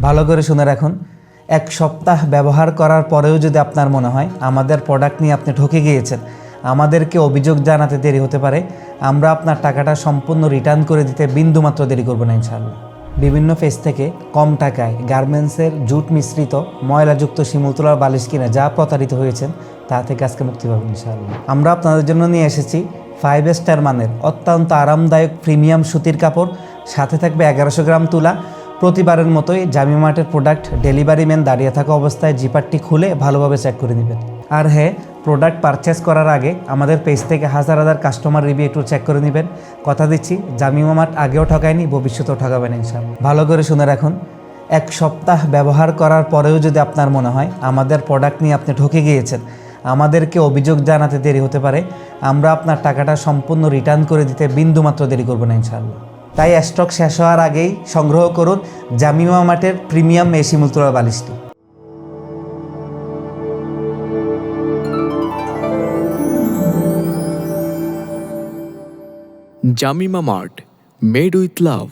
ভালো করে শুনে রাখুন, এক সপ্তাহ ব্যবহার করার পরেও যদি আপনার মনে হয় আমাদের প্রোডাক্ট নিয়ে আপনি ঠকে গিয়েছেন, আমাদেরকে অভিযোগ জানাতে দেরি হতে পারে। আমরা আপনার টাকাটা সম্পূর্ণ রিটার্ন করে দিতে বিন্দুমাত্র দেরি করব না ইনশাআল্লাহ। বিভিন্ন পেজ থেকে কম টাকায় গার্মেন্টসের জুট মিশ্রিত ময়লাযুক্ত শিমুল তোলার বালিশ কিনে যা প্রতারিত হয়েছেন তা থেকে আজকে মুক্তি পাবেন ইনশাআল্লাহ। আমরা আপনাদের জন্য নিয়ে এসেছি 5 স্টার মানের অত্যন্ত আরামদায়ক প্রিমিয়াম সুতির কাপড়, সাথে থাকবে 1100 গ্রাম তুলা। প্রতিবারের মতোই জামি মার্টের প্রোডাক্ট ডেলিভারি ম্যান দাঁড়িয়ে থাকা অবস্থায় জিপারটি খুলে ভালোভাবে চেক করে নেবেন। আর হ্যাঁ, প্রোডাক্ট পারচেস করার আগে আমাদের পেজ থেকে হাজার হাজার কাস্টমার রিভিউ একটু চেক করে নেবেন। কথা দিচ্ছি, জামি মার্ট আগেও ঠকায়নি, ভবিষ্যতেও ঠকাবেন ইনশাআল্লাহ। ভালো করে শুনে রাখুন, এক সপ্তাহ ব্যবহার করার পরেও যদি আপনার মনে হয় আমাদের প্রোডাক্ট নিয়ে আপনি ঠকে গিয়েছেন, আমাদেরকে অভিযোগ জানাতে দেরি হতে পারে। আমরা আপনার টাকাটা সম্পূর্ণ রিটার্ন করে দিতে বিন্দুমাত্র দেরি করব না ইনশাআল্লাহ। তাই স্টক শেষ হওয়ার আগেই সংগ্রহ করুন জামিমা মার্টের প্রিমিয়াম এই শিমুল তোলার বালিশটি। Jemimah mart, made with love.